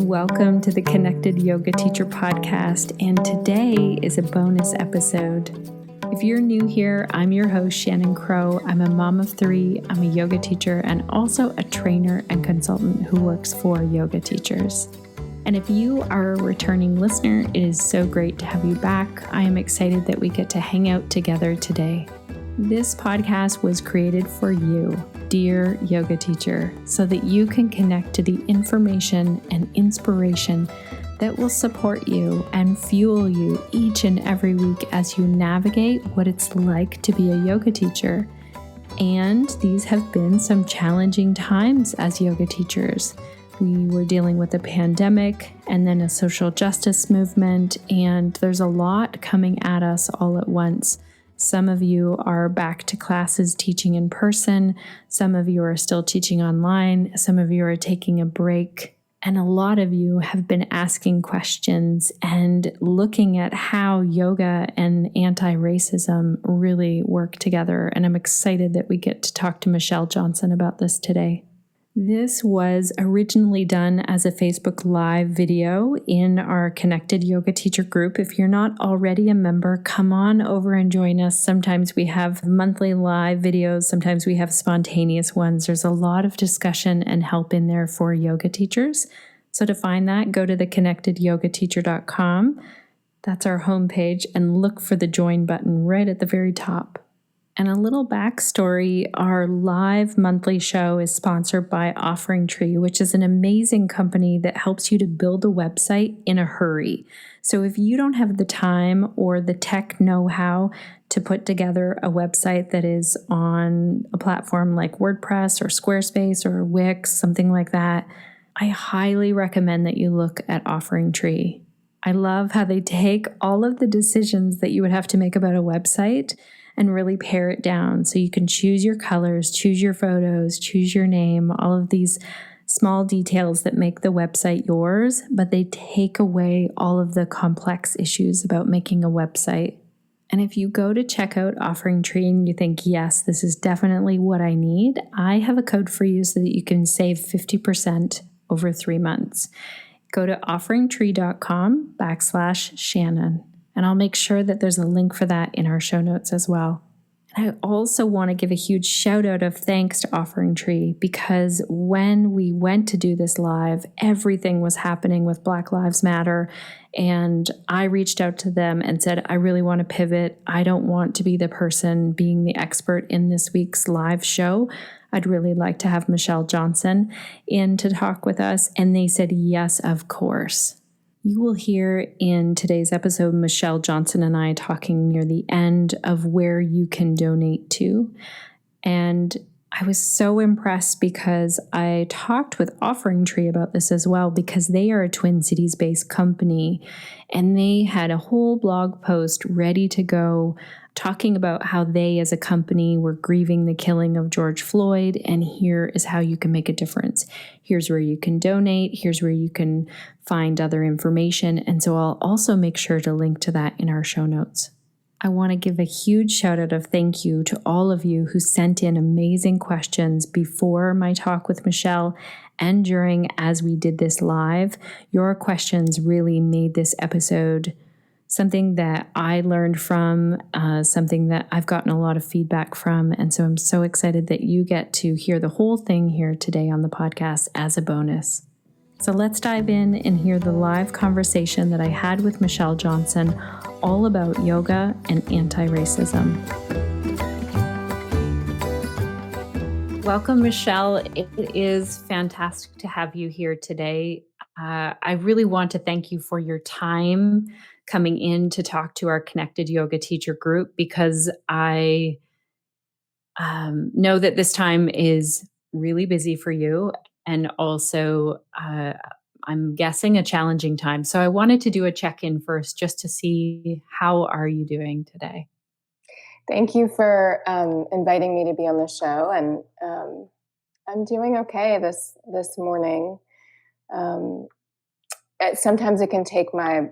and welcome to the Connected Yoga Teacher podcast. And today is a bonus episode. If you're new here, I'm your host, Shannon Crow. I'm a mom of three, I'm a yoga teacher, and also a trainer and consultant who works for yoga teachers. And if you are a returning listener, it is so great to have you back. I am excited that we get to hang out together today. This podcast was created for you, dear yoga teacher, so that you can connect to the information and inspiration that will support you and fuel you each and every week as you navigate what it's like to be a yoga teacher. And these have been some challenging times as yoga teachers. We were dealing with a pandemic and then a social justice movement, and there's a lot coming at us all at once. Some of you are back to classes teaching in person. Some of you are still teaching online. Some of you are taking a break. And a lot of you have been asking questions and looking at how yoga and anti-racism really work together. And I'm excited that we get to talk to Michelle Johnson about this today. This was originally done as a Facebook Live video in our Connected Yoga Teacher group. If you're not already a member, come on over and join us. Sometimes we have monthly live videos. Sometimes we have spontaneous ones. There's a lot of discussion and help in there for yoga teachers. So to find that, go to theconnectedyogateacher.com. That's our homepage, and look for the join button right at the very top. And a little backstory, our live monthly show is sponsored by Offering Tree, which is an amazing company that helps you to build a website in a hurry. So if you don't have the time or the tech know-how to put together a website that is on a platform like WordPress or Squarespace or Wix, something like that, I highly recommend that you look at Offering Tree. I love how they take all of the decisions that you would have to make about a website and really pare it down so you can choose your colors, choose your photos, choose your name, all of these small details that make the website yours, but they take away all of the complex issues about making a website. And if you go to check out Offering Tree and you think, yes, this is definitely what I need, I have a code for you so that you can save 50% over 3 months. Go to offeringtree.com/Shannon. And I'll make sure that there's a link for that in our show notes as well. And I also want to give a huge shout out of thanks to Offering Tree, because when we went to do this live, everything was happening with Black Lives Matter. And I reached out to them and said, I really want to pivot. I don't want to be the person being the expert in this week's live show. I'd really like to have Michelle Johnson in to talk with us. And they said, yes, of course. You will hear in today's episode Michelle Johnson and I talking near the end of where you can donate to. And I was so impressed because I talked with Offering Tree about this as well, because they are a Twin Cities-based company and they had a whole blog post ready to go talking about how they as a company were grieving the killing of George Floyd, and here is how you can make a difference. Here's where you can donate. Here's where you can find other information. And so I'll also make sure to link to that in our show notes. I want to give a huge shout out of thank you to all of you who sent in amazing questions before my talk with Michelle and during as we did this live. Your questions really made this episode something that I learned from, something that I've gotten a lot of feedback from. And so I'm so excited that you get to hear the whole thing here today on the podcast as a bonus. So let's dive in and hear the live conversation that I had with Michelle Johnson all about yoga and anti-racism. Welcome, Michelle. It is fantastic to have you here today. I really want to thank you for your time coming in to talk to our Connected Yoga Teacher group, because I know that this time is really busy for you, and also I'm guessing a challenging time. So I wanted to do a check-in first just to see, how are you doing today? Thank you for inviting me to be on the show, and I'm doing okay this morning. Sometimes it can take my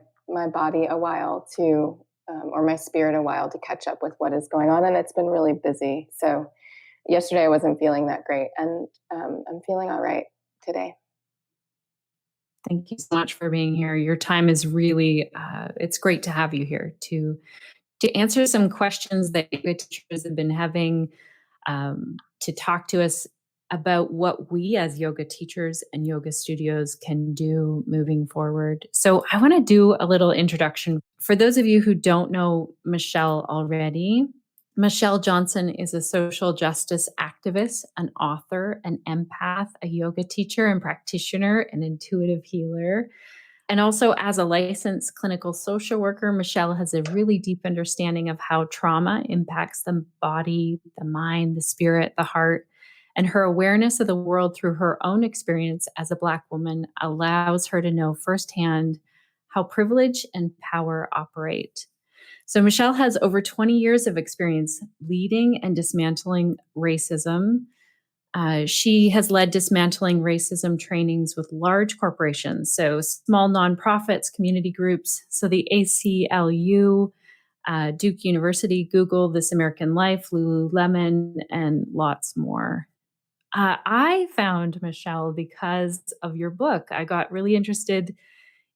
body a while to, or my spirit a while to catch up with what is going on, and it's been really busy. So yesterday I wasn't feeling that great, and I'm feeling all right today. thank you so much for being here. Your time is really, it's great to have you here to answer some questions that yoga teachers have been having, to talk to us about what we as yoga teachers and yoga studios can do moving forward. So I want to do a little introduction. For those of you who don't know Michelle already, Michelle Johnson is a social justice activist, an author, an empath, a yoga teacher and practitioner, an intuitive healer. And also, as a licensed clinical social worker, Michelle has a really deep understanding of how trauma impacts the body, the mind, the spirit, the heart. And her awareness of the world through her own experience as a Black woman allows her to know firsthand how privilege and power operate. So, Michelle has over 20 years of experience leading and dismantling racism. She has led dismantling racism trainings with large corporations, so small nonprofits, community groups. So, the ACLU, Duke University, Google, This American Life, Lululemon, and lots more. I found Michelle because of your book. I got really interested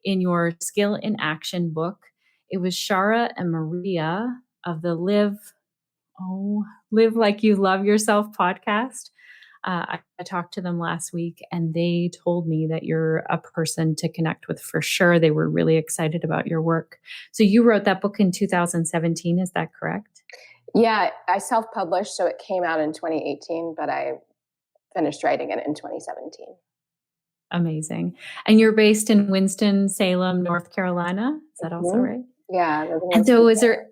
in your Skill in Action book. It was Shara and Maria of the Live Like You Love Yourself podcast. I talked to them last week and they told me that you're a person to connect with for sure. They were really excited about your work. So you wrote that book in 2017, is that correct? Yeah, I self-published, so it came out in 2018, but I finished writing it in 2017. Amazing. And you're based in Winston-Salem, North Carolina. Is that also Mhm. right? Yeah, I live in And so Winston-Salem.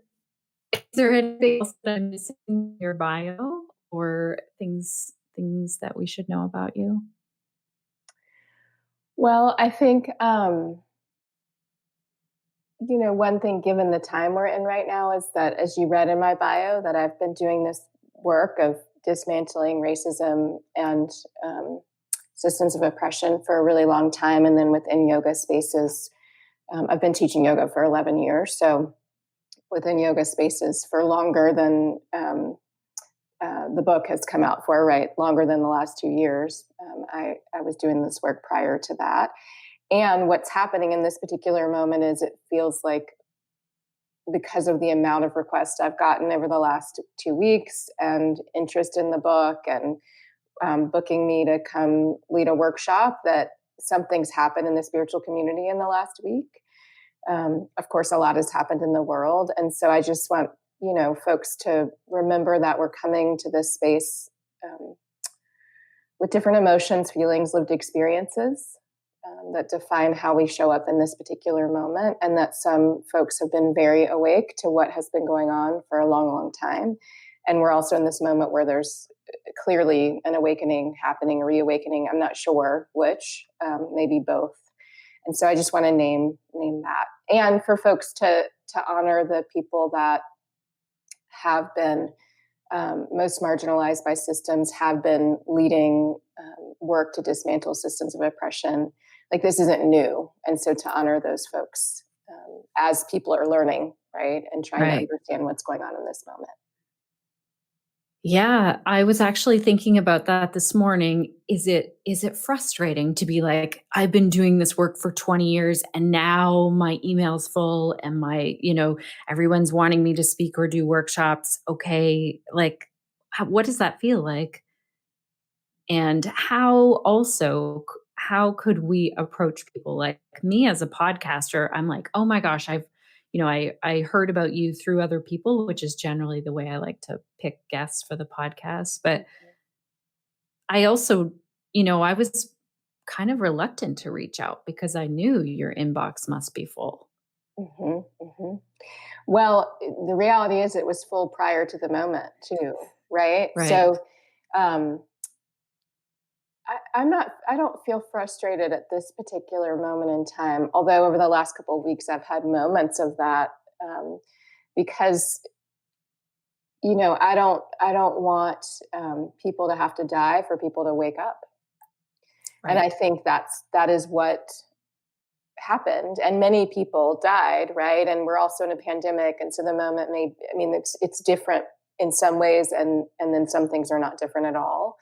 is there anything else that I'm missing in your bio or things that we should know about you? Well, I think, one thing given the time we're in right now is that, as you read in my bio, that I've been doing this work of dismantling racism and systems of oppression for a really long time. And then within yoga spaces, I've been teaching yoga for 11 years. So within yoga spaces for longer than the book has come out for, right? Longer than the last 2 years. I was doing this work prior to that. And what's happening in this particular moment is it feels like, because of the amount of requests I've gotten over the last 2 weeks and interest in the book and booking me to come lead a workshop, that something's happened in the spiritual community in the last week. Of course, a lot has happened in the world. And so I just want, folks to remember that we're coming to this space with different emotions, feelings, lived experiences that define how we show up in this particular moment. And that some folks have been very awake to what has been going on for a long, long time. And we're also in this moment where there's clearly an awakening happening, a reawakening. I'm not sure which, maybe both. And so I just want to name that. And for folks to honor the people that have been most marginalized by systems, have been leading work to dismantle systems of oppression. Like, this isn't new. And so to honor those folks as people are learning, right, and trying to Right. understand what's going on in this moment. Yeah, I was actually thinking about that this morning. Is it frustrating to be like, I've been doing this work for 20 years and now my email's full and everyone's wanting me to speak or do workshops. Okay, like what does that feel like? And how could we approach people like me as a podcaster? I'm like, oh my gosh, I heard about you through other people, which is generally the way I like to pick guests for the podcast. But I also, I was kind of reluctant to reach out because I knew your inbox must be full. Hmm. Hmm. Well, the reality is it was full prior to the moment too, right? Right. So um, I don't feel frustrated at this particular moment in time, although over the last couple of weeks I've had moments of that, because I don't want people to have to die for people to wake up. And Right. I think that is what happened, and many people died, right? And we're also in a pandemic, and so the moment it's different in some ways, and then some things are not different at all.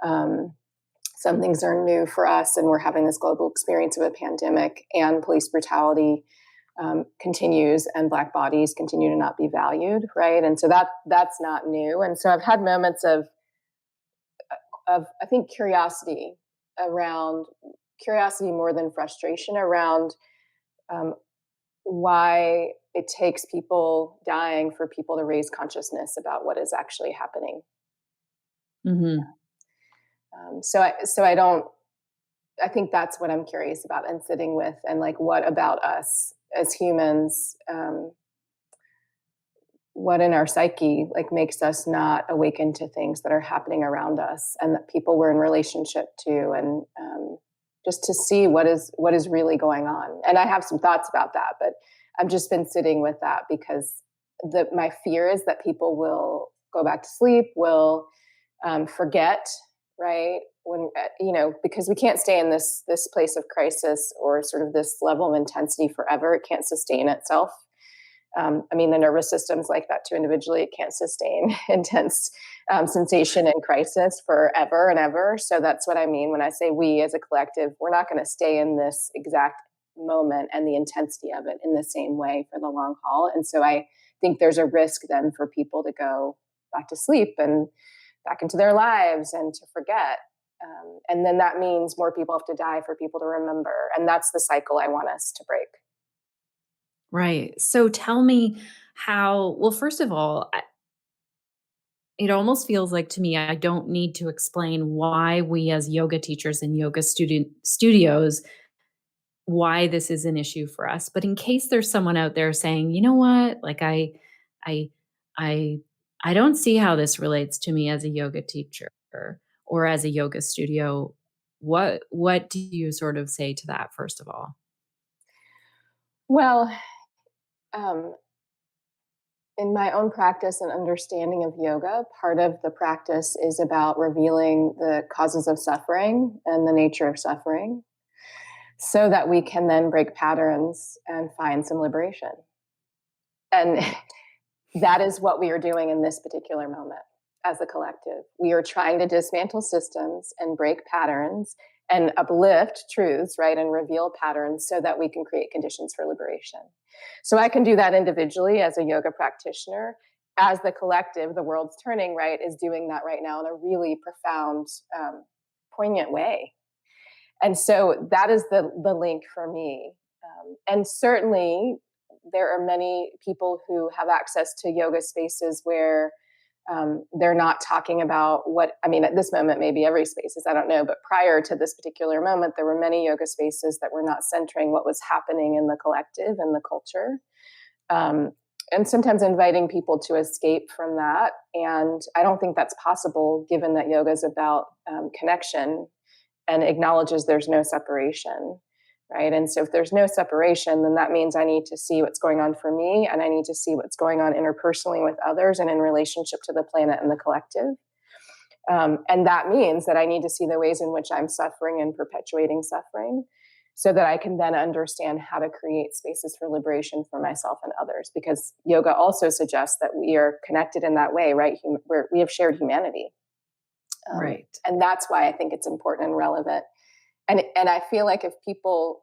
um, some things are new for us, and we're having this global experience of a pandemic, and police brutality continues, and Black bodies continue to not be valued, right? And so that's not new. And so I've had moments of I think curiosity more than frustration around um, why it takes people dying for people to raise consciousness about what is actually happening. Mm-hmm. So I don't. I think that's what I'm curious about and sitting with, and like, what about us as humans? What in our psyche like makes us not awaken to things that are happening around us and that people we're in relationship to, and just to see what is really going on. And I have some thoughts about that, but I've just been sitting with that because my fear is that people will go back to sleep, will forget, right? When because we can't stay in this place of crisis or sort of this level of intensity forever. It can't sustain itself. I mean, the nervous system's like that too individually. It can't sustain intense sensation and crisis forever and ever. So that's what I mean when I say we as a collective, we're not going to stay in this exact moment and the intensity of it in the same way for the long haul. And so I think there's a risk then for people to go back to sleep and back into their lives and to forget. And then that means more people have to die for people to remember. And that's the cycle I want us to break. Right. So tell me well, first of all, it almost feels like to me, I don't need to explain why we as yoga teachers and yoga studios, why this is an issue for us. But in case there's someone out there saying, you know what, like I, I, I don't see how this relates to me as a yoga teacher or as a yoga studio. What do you sort of say to that, first of all? Well, um, in my own practice and understanding of yoga, part of the practice is about revealing the causes of suffering and the nature of suffering so that we can then break patterns and find some liberation. And that is what we are doing in this particular moment as a collective. We are trying to dismantle systems and break patterns and uplift truths, right, and reveal patterns so that we can create conditions for liberation. So I can do that individually as a yoga practitioner. As the collective, the world's turning, right, is doing that right now in a really profound, poignant way. And so that is the link for me. And certainly there are many people who have access to yoga spaces where they're not talking about I mean, at this moment, maybe every space is, I don't know, but prior to this particular moment, there were many yoga spaces that were not centering what was happening in the collective and the culture. And sometimes inviting people to escape from that. And I don't think that's possible given that yoga is about connection and acknowledges there's no separation, right? And so if there's no separation, then that means I need to see what's going on for me, and I need to see what's going on interpersonally with others and in relationship to the planet and the collective. And that means that I need to see the ways in which I'm suffering and perpetuating suffering so that I can then understand how to create spaces for liberation for myself and others. Because yoga also suggests that we are connected in that way, right? We have shared humanity. Right. And that's why I think it's important and relevant. And I feel like if people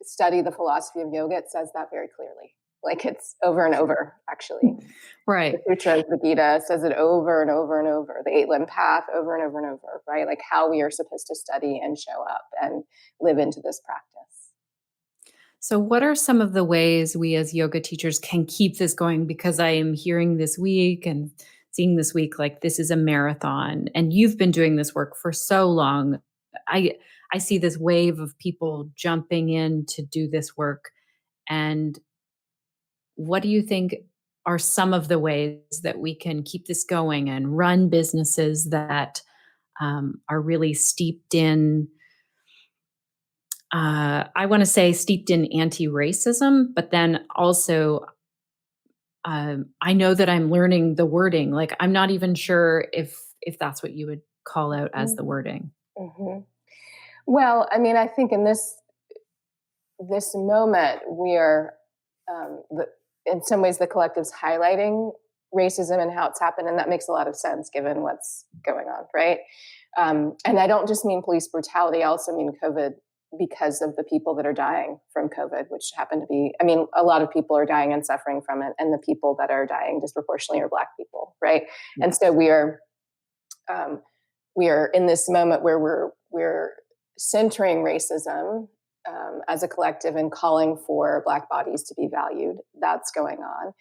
study the philosophy of yoga, it says that very clearly. Like, it's over and over, actually. The Right. Sutras, the Gita says it over and over and over. The Eight Limb Path over and over and over, right? Like how we are supposed to study and show up and live into this practice. So, what are some of the ways we as yoga teachers can keep this going? Because I am hearing this week and seeing this week like this is a marathon, and you've been doing this work for so long. I I see this wave of people jumping in to do this work. And what do you think are some of the ways that we can keep this going and run businesses that are really steeped in I want to say steeped in anti-racism, but then also I know that I'm learning the wording. Like I'm not even sure if that's what you would call out as the wording. Mm-hmm. Well, I mean, I think in this moment, we are, in some ways, the collective's highlighting racism and how it's happened, and that makes a lot of sense given what's going on, right? And I don't just mean police brutality, I also mean COVID, because of the people that are dying from COVID, which happen to be, I mean, a lot of people are dying and suffering from it, and the people that are dying disproportionately are Black people, right? Yes. And so we are in this moment where we're centering racism as a collective and calling for Black bodies to be valued. That's going on,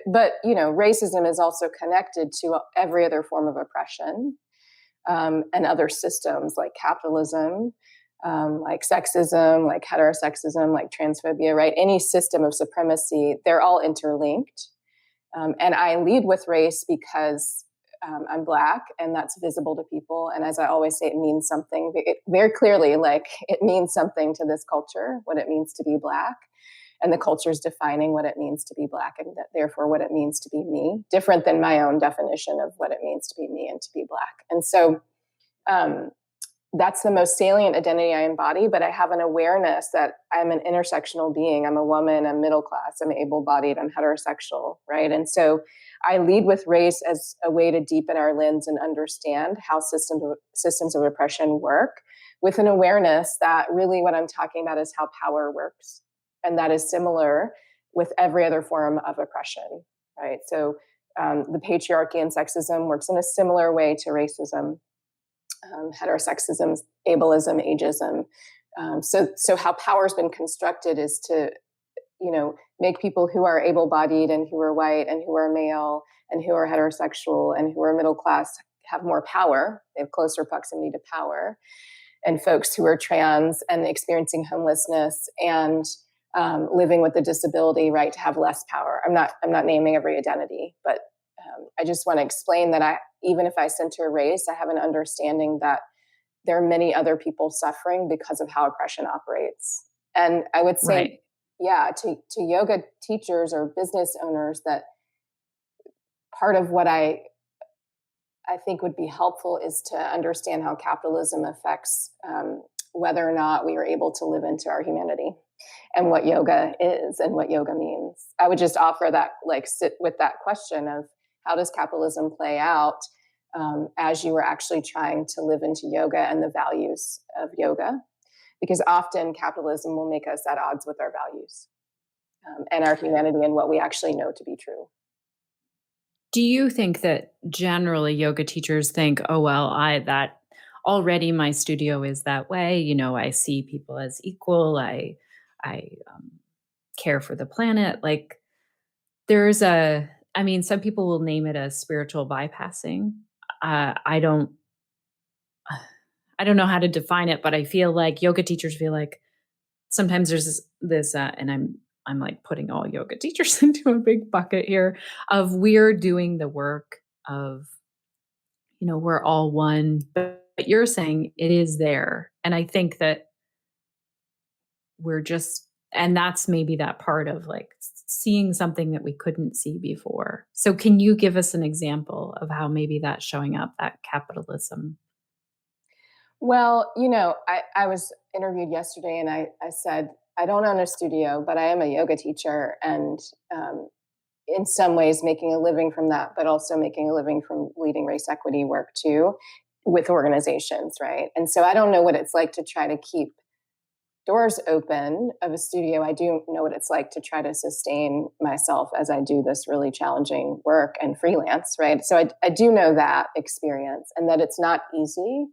but you know, racism is also connected to every other form of oppression and other systems like capitalism, like sexism, like heterosexism, like transphobia, right? Any system of supremacy, they're all interlinked. And I lead with race because I'm Black, and that's visible to people. And as I always say, it means something very clearly, like it means something to this culture, what it means to be Black. And the culture is defining what it means to be Black, and therefore what it means to be me, different than my own definition of what it means to be me and to be Black. And so that's the most salient identity I embody, but I have an awareness that I'm an intersectional being. I'm a woman, I'm middle class, I'm able-bodied, I'm heterosexual, right? And so I lead with race as a way to deepen our lens and understand how systems of oppression work, with an awareness that really what I'm talking about is how power works. And that is similar with every other form of oppression, right? So the patriarchy and sexism works in a similar way to racism. Heterosexism, ableism, ageism. So how power's been constructed is to, you know, make people who are able-bodied and who are white and who are male and who are heterosexual and who are middle class have more power. They have closer proximity to power. And folks who are trans and experiencing homelessness and living with a disability, right, to have less power. I'm not naming every identity, but I just want to explain that even if I center race, I have an understanding that there are many other people suffering because of how oppression operates. And I would say, right, yeah, to yoga teachers or business owners, that part of what I think would be helpful is to understand how capitalism affects whether or not we are able to live into our humanity, and what yoga is and what yoga means. I would just offer that, like, sit with that question of, how does capitalism play out as you are actually trying to live into yoga and the values of yoga? Because often capitalism will make us at odds with our values and our humanity and what we actually know to be true. Do you think that generally yoga teachers think, oh, well, that already my studio is that way. You know, I see people as equal. I care for the planet. Like, some people will name it as spiritual bypassing. I don't know how to define it, but I feel like yoga teachers feel like sometimes there's this, and I'm like putting all yoga teachers into a big bucket here, of we're doing the work of, you know, we're all one, but you're saying it is there. And I think that and that's maybe that part of like seeing something that we couldn't see before. So can you give us an example of how maybe that's showing up, that capitalism? Well, you know, I was interviewed yesterday, and I said, I don't own a studio, but I am a yoga teacher, and in some ways making a living from that, but also making a living from leading race equity work too, with organizations, right? And so I don't know what it's like to try to keep doors open of a studio. I do know what it's like to try to sustain myself as I do this really challenging work and freelance, right? So I do know that experience, and that it's not easy.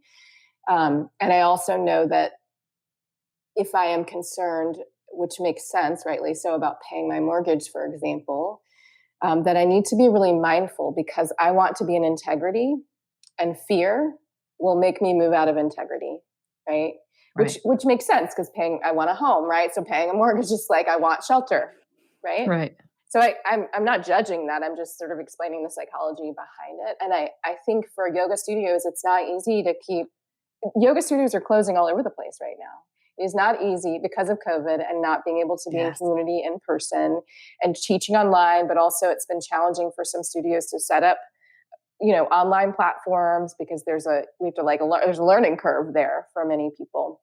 And I also know that if I am concerned, which makes sense, rightly so, about paying my mortgage, for example, that I need to be really mindful, because I want to be in integrity, and fear will make me move out of integrity, right? Which makes sense, because I want a home, right? So paying a mortgage is like, I want shelter, right? Right. So I'm not judging that. I'm just sort of explaining the psychology behind it. And I think for yoga studios, it's not easy to keep. Yoga studios are closing all over the place right now. It is not easy because of COVID and not being able to be in community in person and teaching online, but also it's been challenging for some studios to set up, you know, online platforms, because there's a learning curve there for many people.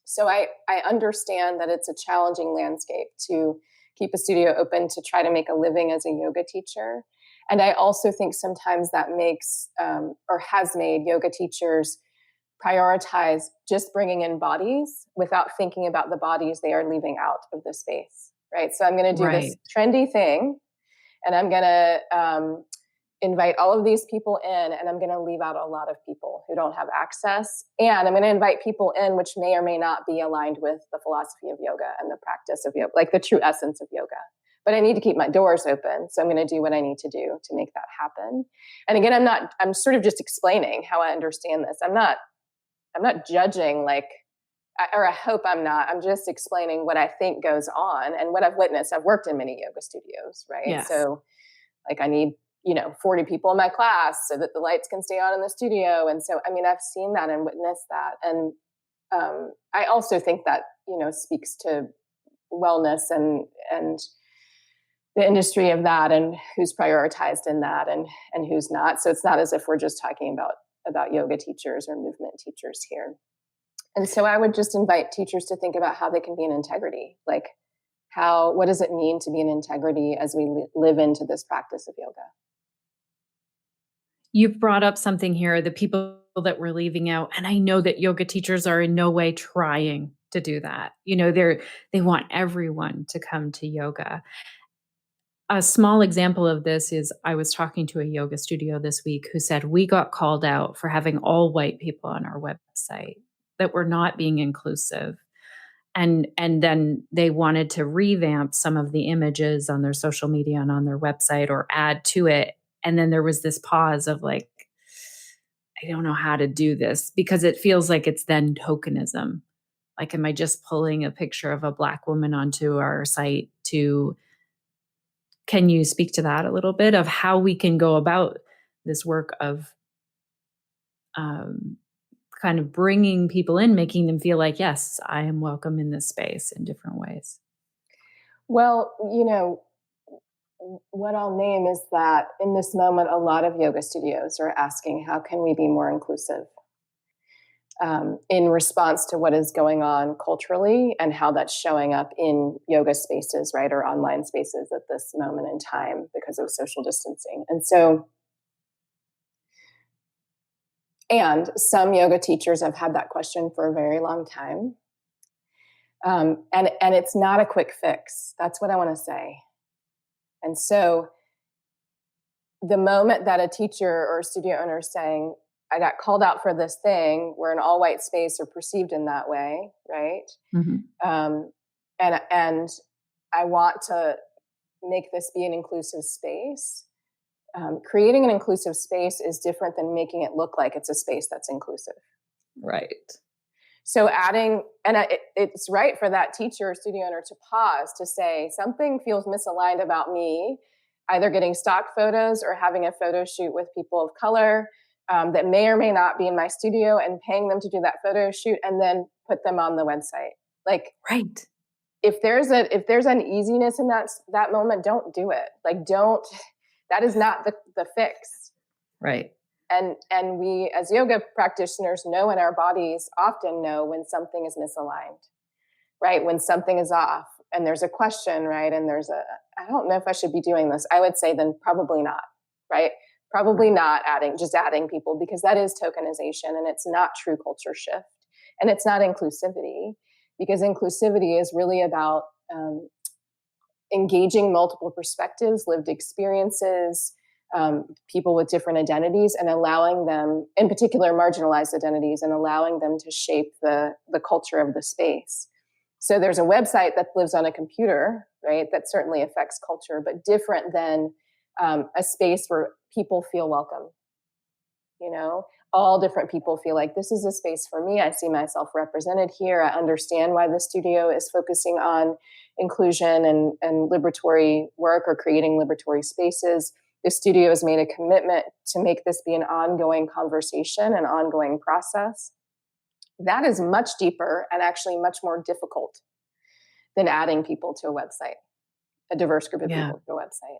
So I understand that it's a challenging landscape to keep a studio open to try to make a living as a yoga teacher. And I also think sometimes that makes or has made yoga teachers prioritize just bringing in bodies without thinking about the bodies they are leaving out of the space, right? So I'm going to do this Right. trendy thing, and I'm going to invite all of these people in, and I'm going to leave out a lot of people who don't have access. And I'm going to invite people in which may or may not be aligned with the philosophy of yoga and the practice of yoga, like the true essence of yoga. But I need to keep my doors open. So I'm going to do what I need to do to make that happen. And again, I'm sort of just explaining how I understand this. I'm not judging, like, or I hope I'm not. I'm just explaining what I think goes on and what I've witnessed. I've worked in many yoga studios, right? Yes. So like I need, 40 people in my class so that the lights can stay on in the studio. And so, I mean, I've seen that and witnessed that. And I also think that, speaks to wellness and the industry of that and who's prioritized in that and who's not. So it's not as if we're just talking about yoga teachers or movement teachers here. And so I would just invite teachers to think about how they can be in integrity. Like what does it mean to be in integrity as we live into this practice of yoga? You've brought up something here, the people that we're leaving out, and I know that yoga teachers are in no way trying to do that. They want everyone to come to yoga. A small example of this is I was talking to a yoga studio this week who said we got called out for having all white people on our website, that we're not being inclusive. And then they wanted to revamp some of the images on their social media and on their website or add to it. And then there was this pause of like, I don't know how to do this because it feels like it's then tokenism. Like, am I just pulling a picture of a Black woman onto our site can you speak to that a little bit of how we can go about this work of kind of bringing people in, making them feel like, yes, I am welcome in this space in different ways? Well, what I'll name is that in this moment, a lot of yoga studios are asking, how can we be more inclusive? In response to what is going on culturally and how that's showing up in yoga spaces, right, or online spaces at this moment in time because of social distancing. And some yoga teachers have had that question for a very long time. And it's not a quick fix. That's what I want to say. And so the moment that a teacher or a studio owner is saying, I got called out for this thing, we're an all white space or perceived in that way, right? Mm-hmm. And I want to make this be an inclusive space. Creating an inclusive space is different than making it look like it's a space that's inclusive. Right. So it's right for that teacher or studio owner to pause to say, something feels misaligned about me, either getting stock photos or having a photo shoot with people of color that may or may not be in my studio and paying them to do that photo shoot and then put them on the website. Like, right. If there's uneasiness in that moment, don't do it. Like, that is not the fix. Right. And we as yoga practitioners know in our bodies often know when something is misaligned, right? When something is off and there's a question, right? And I don't know if I should be doing this. I would say then probably not, right? Probably not adding people, because that is tokenization and it's not true culture shift and it's not inclusivity, because inclusivity is really about engaging multiple perspectives, lived experiences, people with different identities, and allowing them, in particular marginalized identities, and allowing them to shape the culture of the space. So there's a website that lives on a computer, right? That certainly affects culture, but different than a space where people feel welcome. All different people feel like this is a space for me. I see myself represented here. I understand why the studio is focusing on inclusion and liberatory work or creating liberatory spaces. The studio has made a commitment to make this be an ongoing conversation, an ongoing process. That is much deeper and actually much more difficult than adding people to a website, a diverse group of people to a website.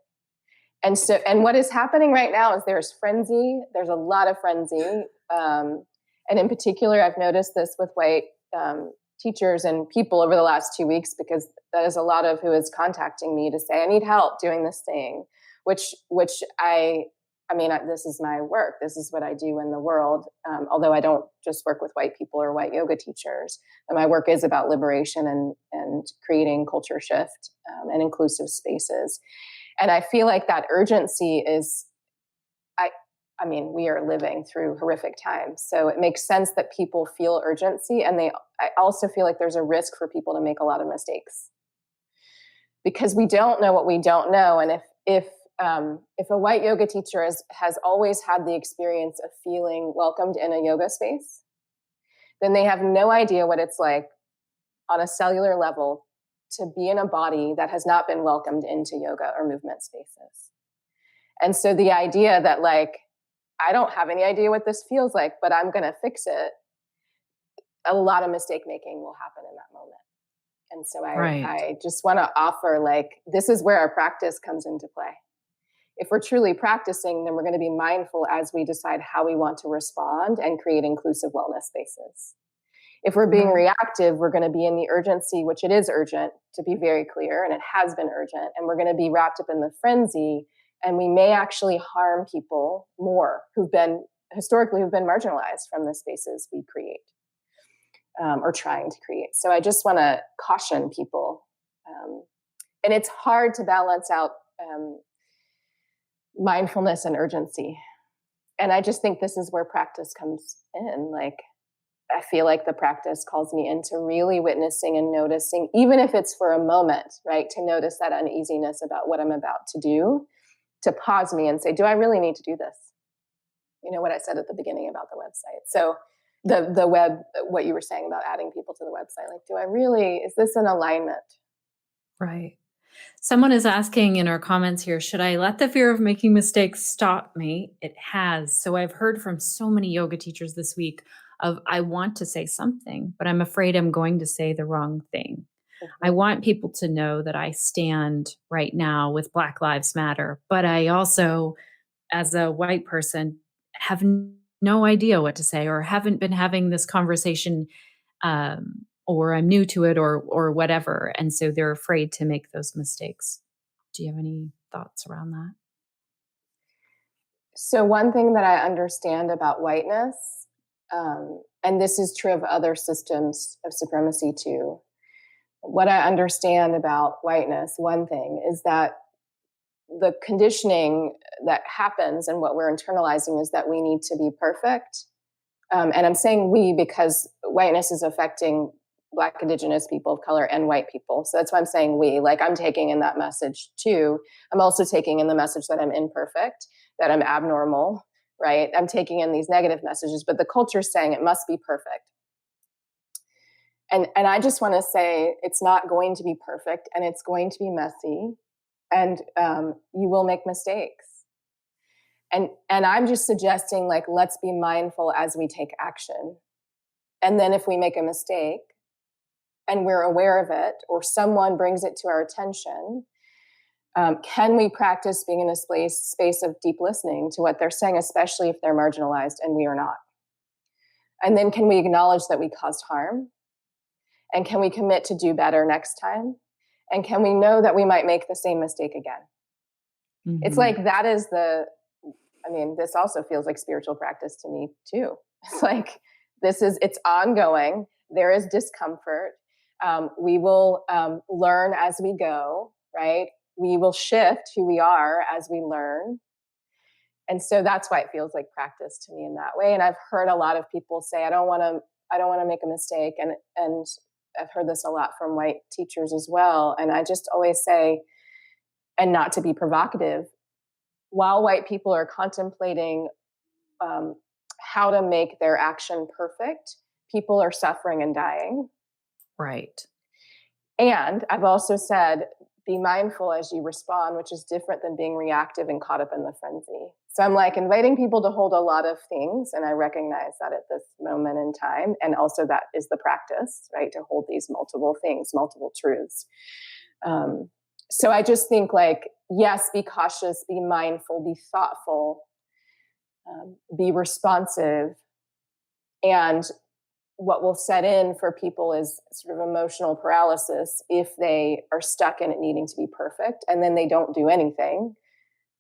And what is happening right now is there's frenzy. There's a lot of frenzy. And in particular, I've noticed this with white teachers and people over the last 2 weeks, because that is a lot of who is contacting me to say, I need help doing this thing, This is my work. This is what I do in the world. Although I don't just work with white people or white yoga teachers, and my work is about liberation and creating culture shift and inclusive spaces. And I feel like that urgency is, we are living through horrific times. So it makes sense that people feel urgency. And I also feel like there's a risk for people to make a lot of mistakes because we don't know what we don't know. And if a white yoga teacher has always had the experience of feeling welcomed in a yoga space, then they have no idea what it's like on a cellular level to be in a body that has not been welcomed into yoga or movement spaces. And so the idea that I don't have any idea what this feels like, but I'm going to fix it, a lot of mistake making will happen in that moment. And so I just want to offer, this is where our practice comes into play. If we're truly practicing, then we're going to be mindful as we decide how we want to respond and create inclusive wellness spaces. If we're being reactive, we're going to be in the urgency, which it is urgent, to be very clear, and it has been urgent, and we're going to be wrapped up in the frenzy, and we may actually harm people more who've been marginalized from the spaces we create or trying to create. So I just want to caution people. And it's hard to balance out mindfulness and urgency. And I just think this is where practice comes in. I feel like the practice calls me into really witnessing and noticing, even if it's for a moment, right? To notice that uneasiness about what I'm about to do, to pause me and say, do I really need to do this? You know what I said at the beginning about the website. So the web, what you were saying about adding people to the website, is this an alignment? Right. Someone is asking in our comments here, should I let the fear of making mistakes stop me? It has. So I've heard from so many yoga teachers this week of, I want to say something, but I'm afraid I'm going to say the wrong thing. I want people to know that I stand right now with Black Lives Matter, but I also, as a white person, have no idea what to say or haven't been having this conversation, or I'm new to it or whatever. And so they're afraid to make those mistakes. Do you have any thoughts around that? So one thing that I understand about whiteness, and this is true of other systems of supremacy too, what I understand about whiteness, one thing is that the conditioning that happens and what we're internalizing is that we need to be perfect. And I'm saying we because whiteness is affecting Black, Indigenous people of color and white people. So that's why I'm saying we. I'm taking in that message too. I'm also taking in the message that I'm imperfect, that I'm abnormal, right? I'm taking in these negative messages, but the culture is saying it must be perfect. And I just want to say it's not going to be perfect, and it's going to be messy, and you will make mistakes. And I'm just suggesting, let's be mindful as we take action. And then if we make a mistake and we're aware of it, or someone brings it to our attention, can we practice being in a space of deep listening to what they're saying, especially if they're marginalized and we are not? And then can we acknowledge that we caused harm? And can we commit to do better next time? And can we know that we might make the same mistake again? Mm-hmm. It's that is this also feels like spiritual practice to me too. It's it's ongoing. There is discomfort. We will learn as we go, right? We will shift who we are as we learn. And so that's why it feels like practice to me in that way. And I've heard a lot of people say, I don't want to make a mistake. And I've heard this a lot from white teachers as well. And I just always say, and not to be provocative, while white people are contemplating how to make their action perfect, people are suffering and dying. Right. And I've also said, be mindful as you respond, which is different than being reactive and caught up in the frenzy. So I'm inviting people to hold a lot of things. And I recognize that at this moment in time. And also that is the practice, right? To hold these multiple things, multiple truths. So I just think yes, be cautious, be mindful, be thoughtful, be responsive. And what will set in for people is sort of emotional paralysis if they are stuck in it needing to be perfect and then they don't do anything.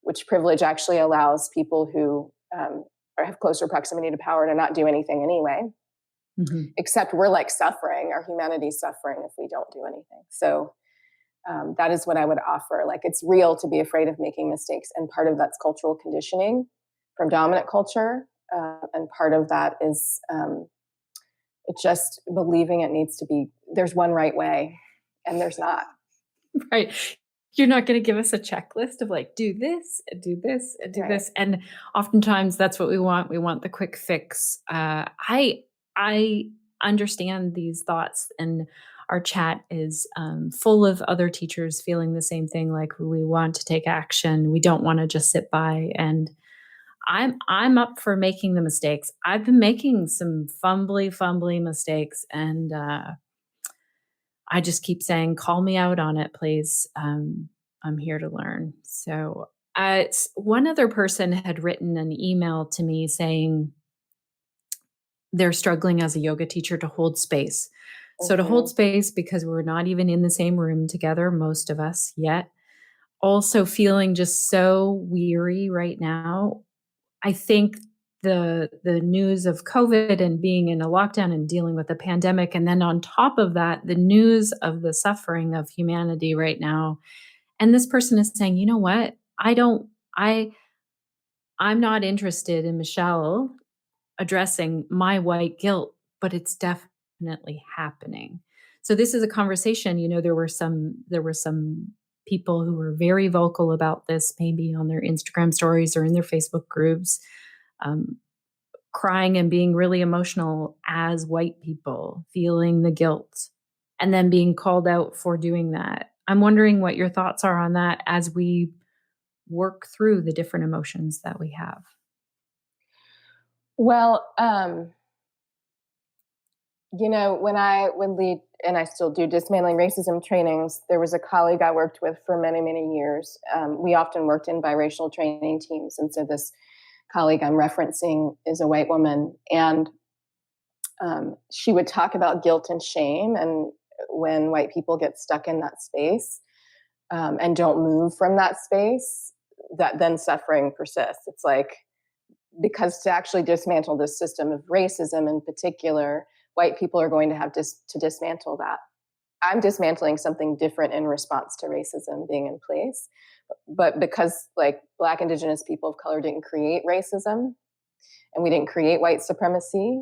which privilege actually allows people who have closer proximity to power to not do anything anyway. Mm-hmm. Except we're like suffering, our humanity's suffering if we don't do anything. So that is what I would offer. Like, it's real to be afraid of making mistakes. And part of that's cultural conditioning from dominant culture. And part of that is it's just believing it needs to be, there's one right way, and there's not. Right. You're not going to give us a checklist of like, do this, and do this, and do right. this. And oftentimes that's what we want. We want the quick fix. I understand these thoughts, and our chat is full of other teachers feeling the same thing. Like, we want to take action. We don't want to just sit by. And I'm up for making the mistakes. I've been making some fumbly mistakes, and I just keep saying, call me out on it, please. I'm here to learn. So one other person had written an email to me saying they're struggling as a yoga teacher to hold space. Mm-hmm. So to hold space, because we're not even in the same room together, most of us yet, also feeling just so weary right now. I think the news of COVID and being in a lockdown and dealing with the pandemic, and then on top of that, the news of the suffering of humanity right now. And this person is saying, you know what? I'm not interested in Michelle addressing my white guilt, but it's definitely happening. So this is a conversation. There were some people who were very vocal about this, maybe on their Instagram stories or in their Facebook groups, crying and being really emotional as white people, feeling the guilt, and then being called out for doing that. I'm wondering what your thoughts are on that as we work through the different emotions that we have. Well, when I would lead, and I still do, dismantling racism trainings, there was a colleague I worked with for many, many years. We often worked in biracial training teams. And so this colleague I'm referencing is a white woman. And she would talk about guilt and shame, and when white people get stuck in that space and don't move from that space, that then suffering persists. It's like, because to actually dismantle this system of racism in particular, white people are going to have to dismantle that. I'm dismantling something different in response to racism being in place. But because like Black, Indigenous people of color didn't create racism, and we didn't create white supremacy,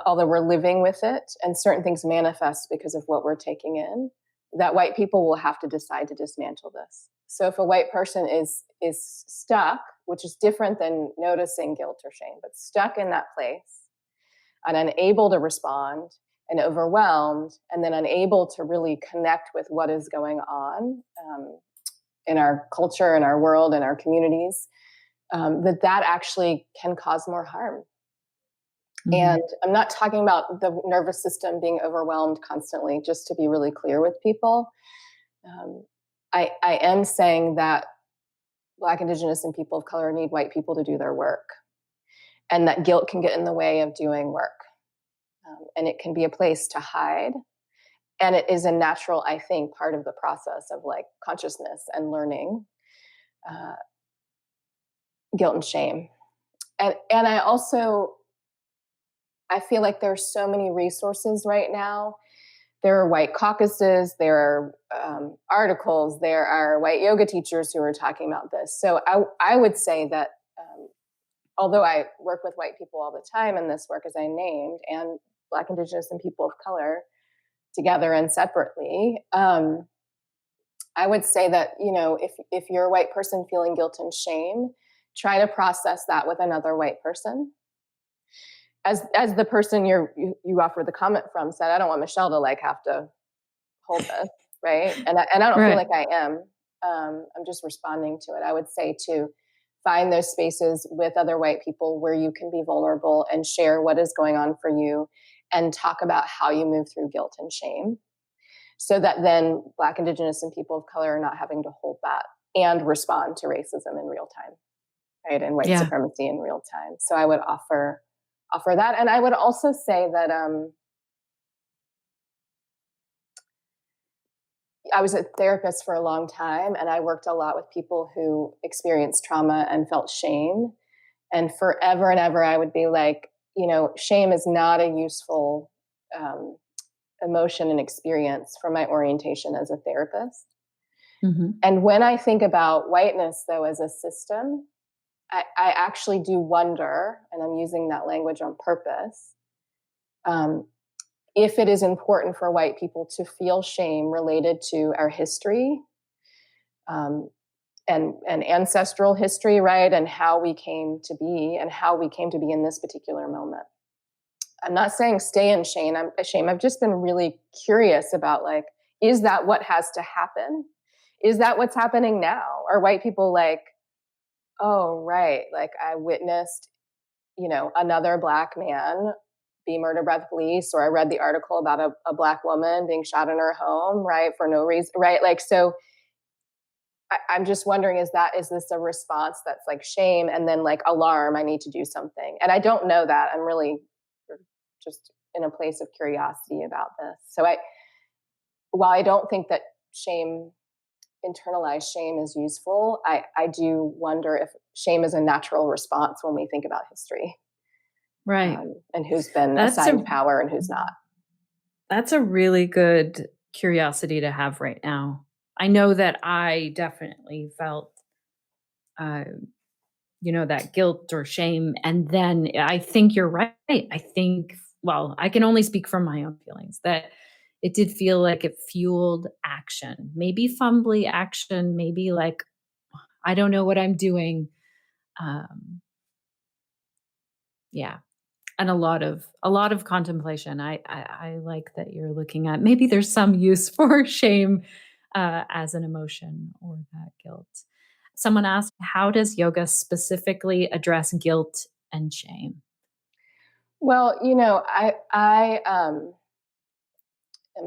although we're living with it, and certain things manifest because of what we're taking in, that white people will have to decide to dismantle this. So if a white person is stuck, which is different than noticing guilt or shame, but stuck in that place and unable to respond and overwhelmed, and then unable to really connect with what is going on in our culture, in our world, in our communities, that actually can cause more harm. Mm-hmm. And I'm not talking about the nervous system being overwhelmed constantly, just to be really clear with people. I am saying that Black, Indigenous, and people of color need white people to do their work, and that guilt can get in the way of doing work. And it can be a place to hide. And it is a natural, I think, part of the process of like consciousness and learning, guilt and shame. And I feel like there are so many resources right now. There are white caucuses, there are articles, there are white yoga teachers who are talking about this. So I would say that although I work with white people all the time in this work, as I named, and Black, Indigenous, and people of color together and separately, I would say that, if you're a white person feeling guilt and shame, try to process that with another white person. As the person you offered the comment from said, I don't want Michelle to like have to hold this, right? And I don't feel like I am. I'm just responding to it. I would say to find those spaces with other white people where you can be vulnerable and share what is going on for you, and talk about how you move through guilt and shame, so that then Black, Indigenous, and people of color are not having to hold that and respond to racism in real time, right? And white supremacy in real time. So I would offer that. And I would also say that I was a therapist for a long time, and I worked a lot with people who experienced trauma and felt shame. And forever and ever, I would be like, shame is not a useful um, emotion and experience for my orientation as a therapist. Mm-hmm. And when I think about whiteness, though, as a system, I actually do wonder, and I'm using that language on purpose, if it is important for white people to feel shame related to our history, um, and ancestral history, right? And how we came to be and how we came to be in this particular moment. I'm not saying stay in shame. I've just been really curious about, like, is that what has to happen? Is that what's happening now? Are white people like, oh, right, like I witnessed, another Black man be murdered by the police, or I read the article about a Black woman being shot in her home, right, for no reason, right? Like, so I'm just wondering, is this a response that's like shame and then like alarm, I need to do something? And I don't know that. I'm really just in a place of curiosity about this. So while I don't think that internalized shame is useful, I do wonder if shame is a natural response when we think about history. Right. And who's been That's assigned power and who's not. That's a really good curiosity to have right now. I know that I definitely felt, uh, that guilt or shame. And then I think you're right. I think, well, I can only speak from my own feelings, that it did feel like it fueled action, maybe fumbly action, maybe like, I don't know what I'm doing. Um, yeah. And a lot of contemplation. I like that you're looking at, maybe there's some use for shame as an emotion, or that guilt. Someone asked, how does yoga specifically address guilt and shame? Well, I am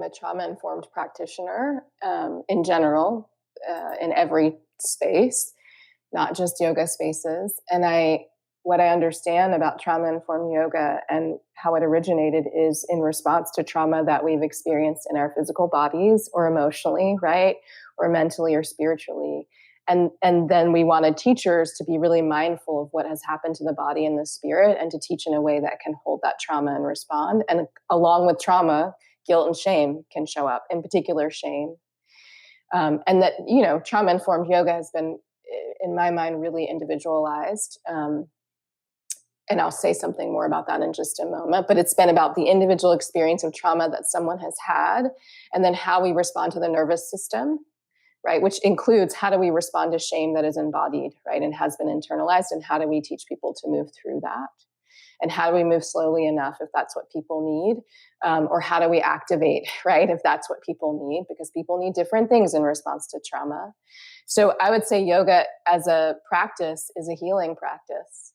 a trauma informed practitioner in general, in every space, not just yoga spaces. And what I understand about trauma informed yoga and how it originated is in response to trauma that we've experienced in our physical bodies, or emotionally, right? Or mentally or spiritually. And then we wanted teachers to be really mindful of what has happened to the body and the spirit, and to teach in a way that can hold that trauma and respond. And along with trauma, guilt and shame can show up, in particular shame. And that, trauma informed yoga has been, in my mind, really individualized. And I'll say something more about that in just a moment. But it's been about the individual experience of trauma that someone has had, and then how we respond to the nervous system, right? Which includes, how do we respond to shame that is embodied, right, and has been internalized, and how do we teach people to move through that? And how do we move slowly enough if that's what people need? Or how do we activate, right, if that's what people need? Because people need different things in response to trauma. So I would say yoga as a practice is a healing practice,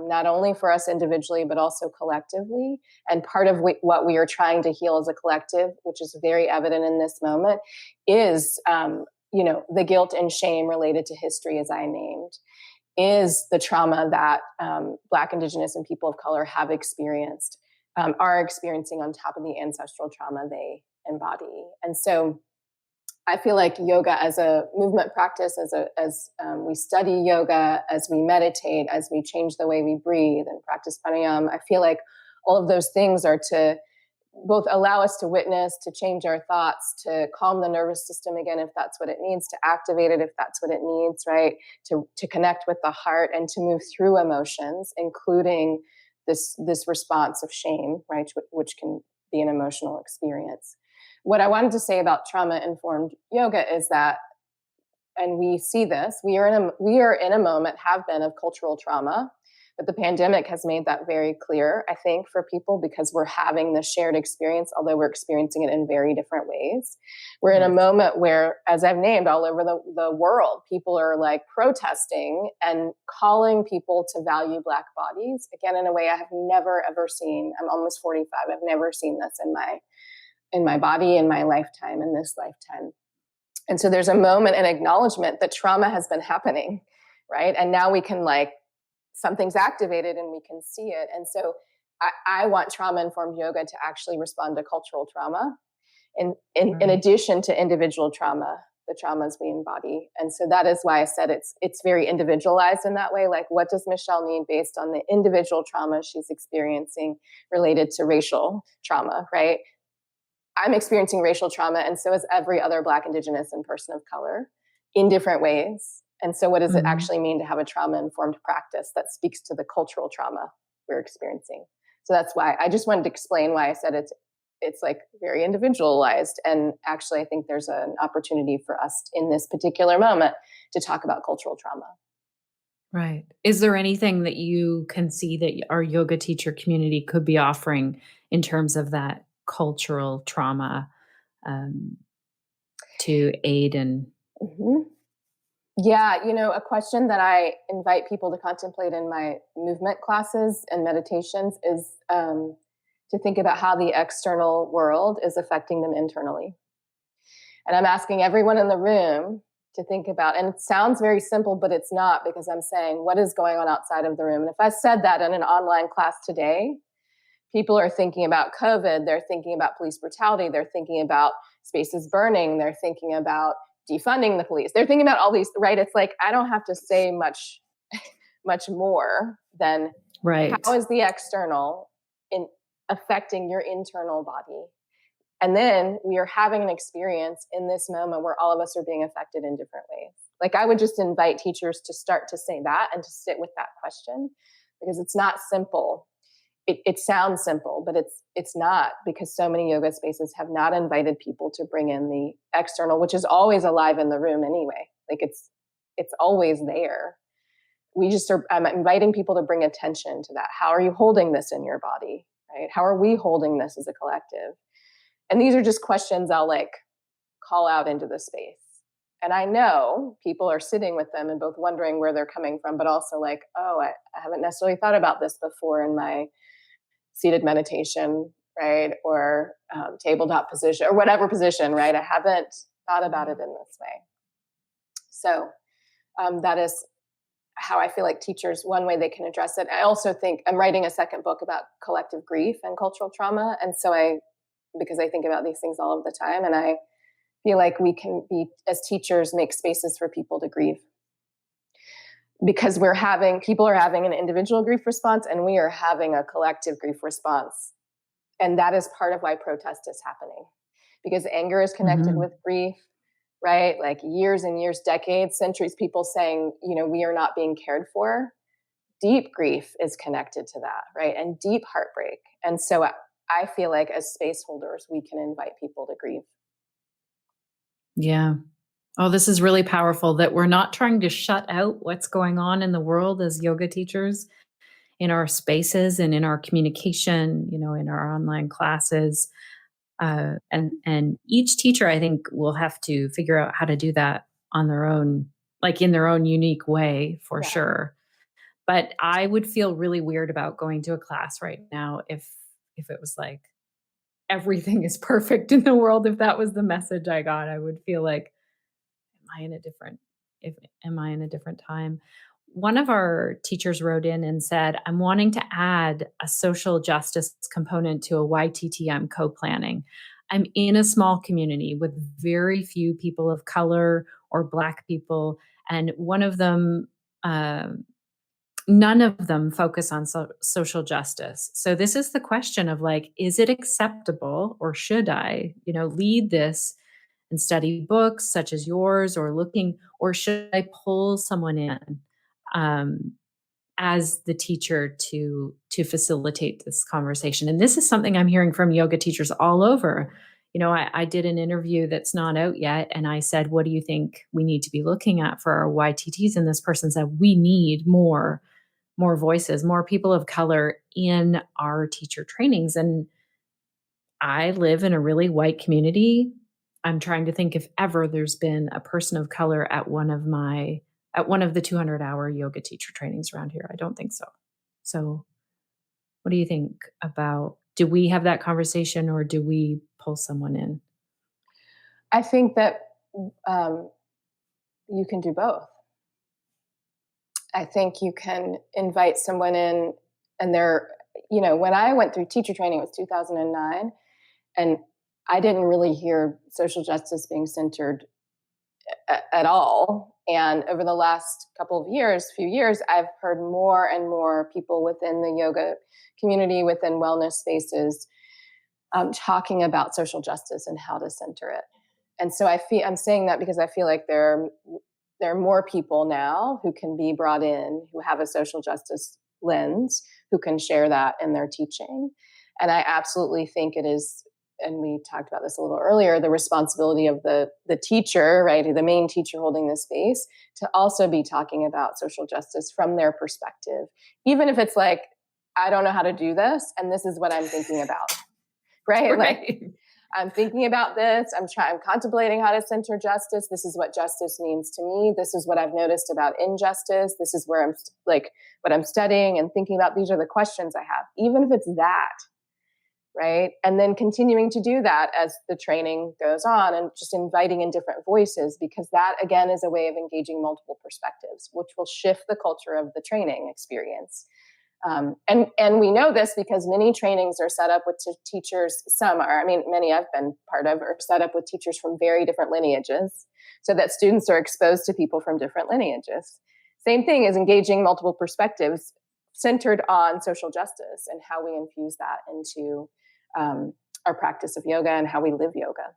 not only for us individually, but also collectively. And part of what we are trying to heal as a collective, which is very evident in this moment, is the guilt and shame related to history, as I named, is the trauma that Black, Indigenous, and people of color have experienced, are experiencing, on top of the ancestral trauma they embody. And so I feel like yoga as a movement practice, as we study yoga, as we meditate, as we change the way we breathe and practice pranayama, I feel like all of those things are to both allow us to witness, to change our thoughts, to calm the nervous system again if that's what it needs, to activate it if that's what it needs, right? To connect with the heart and to move through emotions, including this response of shame, right, which can be an emotional experience. What I wanted to say about trauma-informed yoga is that, and we see this, we are in a moment, have been, of cultural trauma. But the pandemic has made that very clear, I think, for people, because we're having this shared experience, although we're experiencing it in very different ways. We're in a moment where, as I've named, all over the world, people are like protesting and calling people to value Black bodies, again, in a way I have never, ever seen. I'm almost 45. I've never seen this in my body, in my lifetime, in this lifetime. And so there's a moment and acknowledgement that trauma has been happening, right? And now we can, like, something's activated and we can see it. And so I want trauma-informed yoga to actually respond to cultural trauma in addition to individual trauma, the traumas we embody. And so that is why I said it's very individualized in that way. Like, what does Michelle need based on the individual trauma she's experiencing related to racial trauma, right? I'm experiencing racial trauma, and so is every other Black, Indigenous, and person of color in different ways. And so what does it actually mean to have a trauma-informed practice that speaks to the cultural trauma we're experiencing? So that's why I just wanted to explain why I said it's like very individualized. And actually, I think there's an opportunity for us in this particular moment to talk about cultural trauma. Right. Is there anything that you can see that our yoga teacher community could be offering in terms of that cultural trauma um, to aid in? Mm-hmm. Yeah, a question that I invite people to contemplate in my movement classes and meditations is to think about how the external world is affecting them internally. And I'm asking everyone in the room to think about, and it sounds very simple, but it's not, because I'm saying, what is going on outside of the room? And if I said that in an online class today, people are thinking about COVID, they're thinking about police brutality, they're thinking about spaces burning, they're thinking about defunding the police, they're thinking about all these, right? It's like, I don't have to say much more than Right. how is the external in affecting your internal body. And then we are having an experience in this moment where all of us are being affected in different ways. Like, I would just invite teachers to start to say that and to sit with that question, because it's not simple. It sounds simple, but it's not, because so many yoga spaces have not invited people to bring in the external, which is always alive in the room anyway. Like, it's always there. I'm inviting people to bring attention to that. How are you holding this in your body, right? How are we holding this as a collective? And these are just questions I'll like call out into the space. And I know people are sitting with them and both wondering where they're coming from, but also like, oh, I haven't necessarily thought about this before in my seated meditation, right? Or tabletop position, or whatever position, right? I haven't thought about it in this way. So that is how I feel like teachers, one way they can address it. I also think I'm writing a second book about collective grief and cultural trauma. And so because I think about these things all of the time, and I feel like we can be, as teachers, make spaces for people to grieve, because people are having an individual grief response, and we are having a collective grief response. And that is part of why protest is happening, because anger is connected with grief, right? Like years and years, decades, centuries, people saying, we are not being cared for. Deep grief is connected to that, right? And deep heartbreak. And so I feel like as space holders, we can invite people to grieve. Yeah. Oh, this is really powerful, that we're not trying to shut out what's going on in the world as yoga teachers in our spaces and in our communication, in our online classes. And each teacher, I think, will have to figure out how to do that on their own, like in their own unique way, for sure. But I would feel really weird about going to a class right now if it was like everything is perfect in the world. If that was the message I got, I would feel like, am I in a different am I in a different time? One of our teachers wrote in and said, I'm wanting to add a social justice component to a YTTM co-planning. I'm in a small community with very few people of color or Black people, and none of them focus on social justice. So this is the question of like, is it acceptable, or should I, lead this and study books such as yours, or should I pull someone in as the teacher to facilitate this conversation? And this is something I'm hearing from yoga teachers all over. I did an interview that's not out yet, and I said, what do you think we need to be looking at for our YTTs? And this person said, we need more voices, more people of color in our teacher trainings. And I live in a really white community. I'm trying to think if ever there's been a person of color at one of the 200-hour yoga teacher trainings around here. I don't think so. So what do you think about, do we have that conversation, or do we pull someone in? I think that you can do both. I think you can invite someone in, and when I went through teacher training, it was 2009. And I didn't really hear social justice being centered at all. And over the last few years, I've heard more and more people within the yoga community, within wellness spaces, talking about social justice and how to center it. And so I'm saying that because I feel like there are more people now who can be brought in, who have a social justice lens, who can share that in their teaching. And I absolutely think it is, and we talked about this a little earlier, the responsibility of the teacher, right, the main teacher holding the space, to also be talking about social justice from their perspective, even if it's like, I don't know how to do this, and this is what I'm thinking about, right? Like, I'm thinking about this. I'm contemplating how to center justice. This is what justice means to me. This is what I've noticed about injustice. This is where I'm like, what I'm studying and thinking about. These are the questions I have, even if it's that, right? And then continuing to do that as the training goes on, and just inviting in different voices, because that again is a way of engaging multiple perspectives, which will shift the culture of the training experience. And we know this because many trainings are set up with teachers. Some are, I mean, many I've been part of are set up with teachers from very different lineages, so that students are exposed to people from different lineages. Same thing is engaging multiple perspectives centered on social justice and how we infuse that into our practice of yoga and how we live yoga.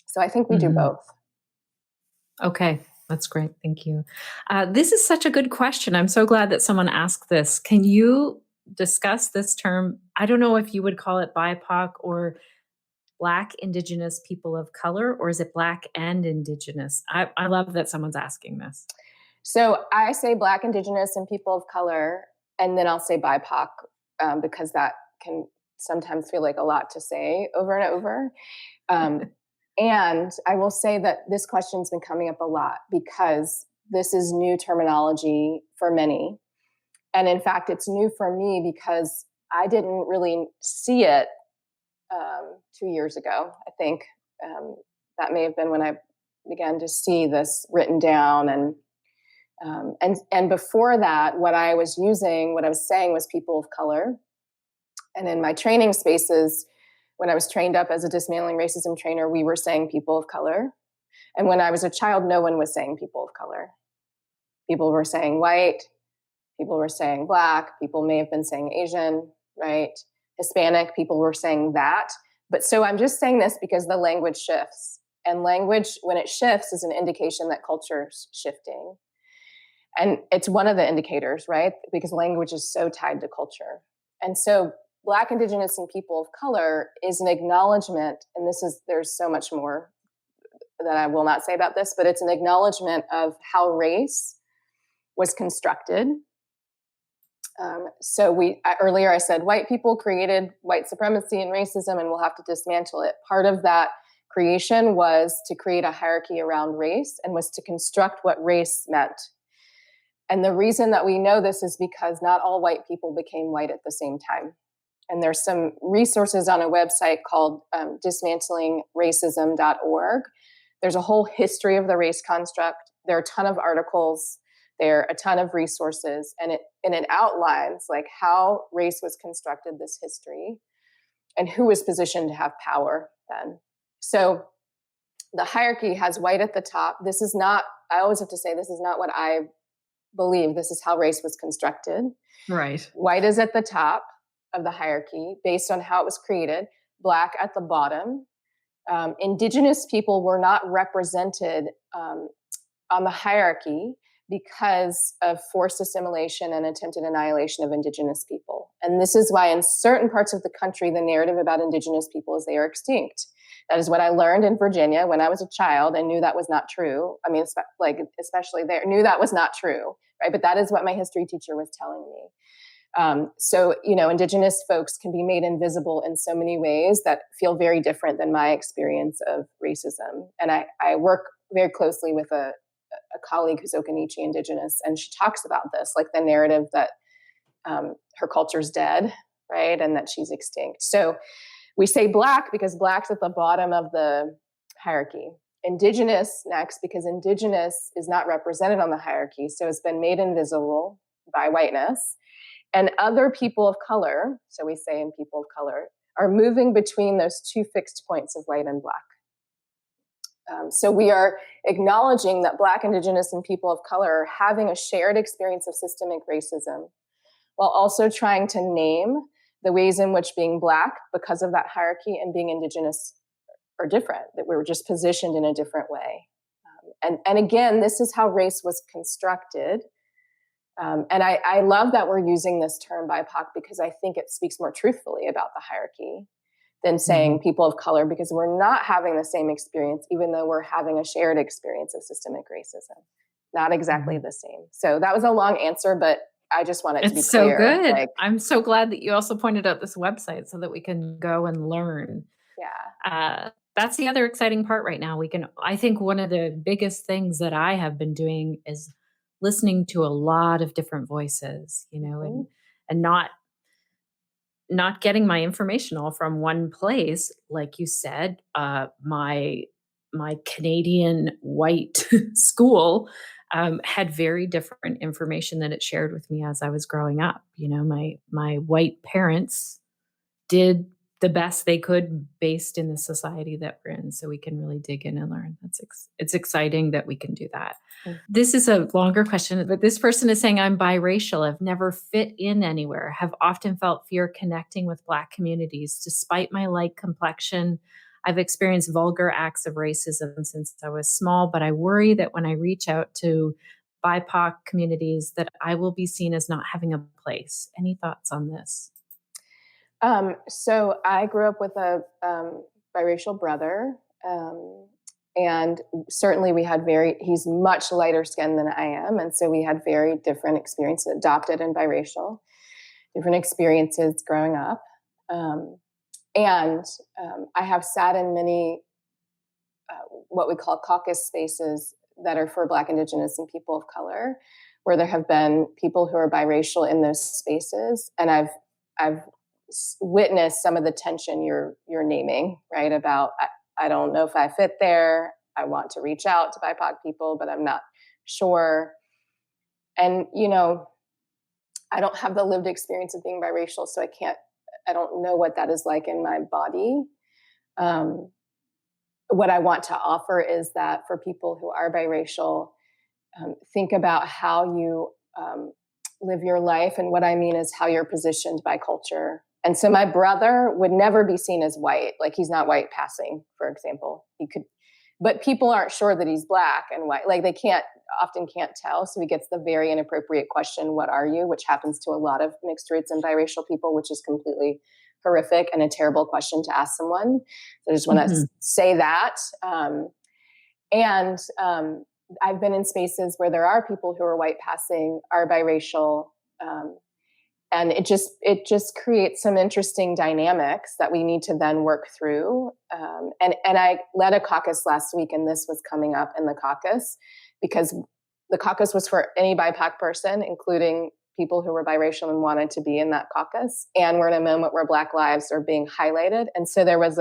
So I think we do both. Okay. That's great. Thank you. This is such a good question. I'm so glad that someone asked this. Can you discuss this term? I don't know if you would call it BIPOC or Black, Indigenous, people of color, or is it Black and Indigenous? I love that someone's asking this. So I say Black, Indigenous, and people of color, and then I'll say BIPOC because that can sometimes feel like a lot to say over and over. And I will say that this question's been coming up a lot because this is new terminology for many. And in fact, it's new for me because I didn't really see it 2 years ago. I think that may have been when I began to see this written down. And before that, what I was saying was people of color. And in my training spaces, when I was trained up as a dismantling racism trainer, we were saying people of color. And when I was a child, no one was saying people of color. People were saying white, people were saying Black, people may have been saying Asian, right? Hispanic, people were saying that. But so I'm just saying this because the language shifts. And language, when it shifts, is an indication that culture's shifting. And it's one of the indicators, right? Because language is so tied to culture. And so Black, Indigenous, and people of color is an acknowledgement, and there's so much more that I will not say about this, but it's an acknowledgement of how race was constructed. Earlier I said white people created white supremacy and racism, and we'll have to dismantle it. Part of that creation was to create a hierarchy around race and was to construct what race meant. And the reason that we know this is because not all white people became white at the same time. And there's some resources on a website called dismantlingracism.org. There's a whole history of the race construct. There are a ton of articles. There are a ton of resources. And it outlines like how race was constructed, this history, and who was positioned to have power then. So the hierarchy has white at the top. I always have to say, this is not what I believe. This is how race was constructed. Right. White is at the top of the hierarchy based on how it was created, Black at the bottom. Indigenous people were not represented on the hierarchy because of forced assimilation and attempted annihilation of Indigenous people. And this is why in certain parts of the country, the narrative about Indigenous people is they are extinct. That is what I learned in Virginia when I was a child. I knew that was not true. I mean, especially there, knew that was not true, right? But that is what my history teacher was telling me. So, Indigenous folks can be made invisible in so many ways that feel very different than my experience of racism. And I work very closely with a colleague who's Okanichi Indigenous, and she talks about this, like the narrative that her culture's dead, right? And that she's extinct. So we say Black because Black's at the bottom of the hierarchy. Indigenous next, because Indigenous is not represented on the hierarchy. So it's been made invisible by whiteness. And other people of color, so we say in people of color, are moving between those two fixed points of white and black. So we are acknowledging that Black, Indigenous, and people of color are having a shared experience of systemic racism, while also trying to name the ways in which being Black, because of that hierarchy, and being Indigenous are different, that we were just positioned in a different way. And again, this is how race was constructed. And I love that we're using this term BIPOC, because I think it speaks more truthfully about the hierarchy than saying people of color, because we're not having the same experience, even though we're having a shared experience of systemic racism. Not exactly the same. So that was a long answer, but I just want it to be It's so clear. good. Like, I'm so glad that you also pointed out this website so that we can go and learn. yeah. That's the other exciting part right now. I think one of the biggest things that I have been doing is listening to a lot of different voices, and not getting my information all from one place. Like you said, my Canadian white school had very different information that it shared with me as I was growing up. My white parents did the best they could based in the society that we're in, so we can really dig in and learn. It's exciting that we can do that. This is a longer question, but this person is saying, I'm biracial. I've never fit in anywhere, have often felt fear connecting with Black communities. Despite my light complexion, I've experienced vulgar acts of racism since I was small, but I worry that when I reach out to BIPOC communities that I will be seen as not having a place. Any thoughts on this? So I grew up with a biracial brother, and certainly he's much lighter skinned than I am, and so we had very different experiences, adopted and biracial, different experiences growing up. And I have sat in many what we call caucus spaces that are for Black, Indigenous, and people of color, where there have been people who are biracial in those spaces, and I've witnessed some of the tension you're naming, right? About I don't know if I fit there. I want to reach out to BIPOC people, but I'm not sure. And I don't have the lived experience of being biracial, so I don't know what that is like in my body. What I want to offer is that for people who are biracial, think about how you live your life. And what I mean is how you're positioned by culture. And so my brother would never be seen as white. Like, he's not white passing, for example. But people aren't sure that he's Black and white. Like, they often can't tell. So he gets the very inappropriate question, what are you? Which happens to a lot of mixed roots and biracial people, which is completely horrific and a terrible question to ask someone. So I just want to say that. And I've been in spaces where there are people who are white passing, are biracial, and it just creates some interesting dynamics that we need to then work through. And I led a caucus last week, and this was coming up in the caucus, because the caucus was for any BIPOC person, including people who were biracial and wanted to be in that caucus. And we're in a moment where Black lives are being highlighted. And so there was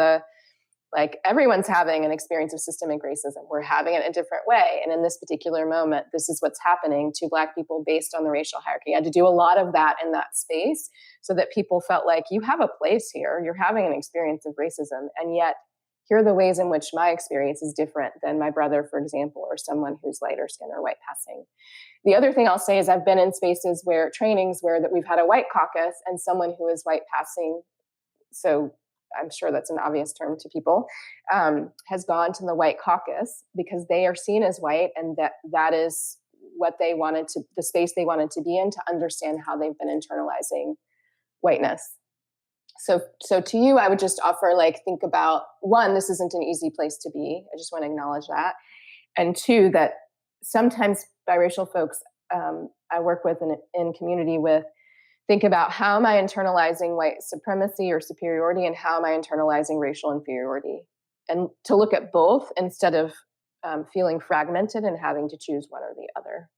everyone's having an experience of systemic racism. We're having it a different way. And in this particular moment, this is what's happening to Black people based on the racial hierarchy. I had to do a lot of that in that space so that people felt like, you have a place here. You're having an experience of racism. And yet, here are the ways in which my experience is different than my brother, for example, or someone who's lighter skin or white passing. The other thing I'll say is I've been in spaces trainings where that we've had a white caucus and someone who is white passing. So I'm sure that's an obvious term to people, has gone to the white caucus because they are seen as white, and that is what they the space they wanted to be in, to understand how they've been internalizing whiteness. So to you, I would just offer, think about, one, this isn't an easy place to be. I just want to acknowledge that. And two, that sometimes biracial folks I work with in community with, think about, how am I internalizing white supremacy or superiority, and how am I internalizing racial inferiority? And to look at both instead of feeling fragmented and having to choose one or the other.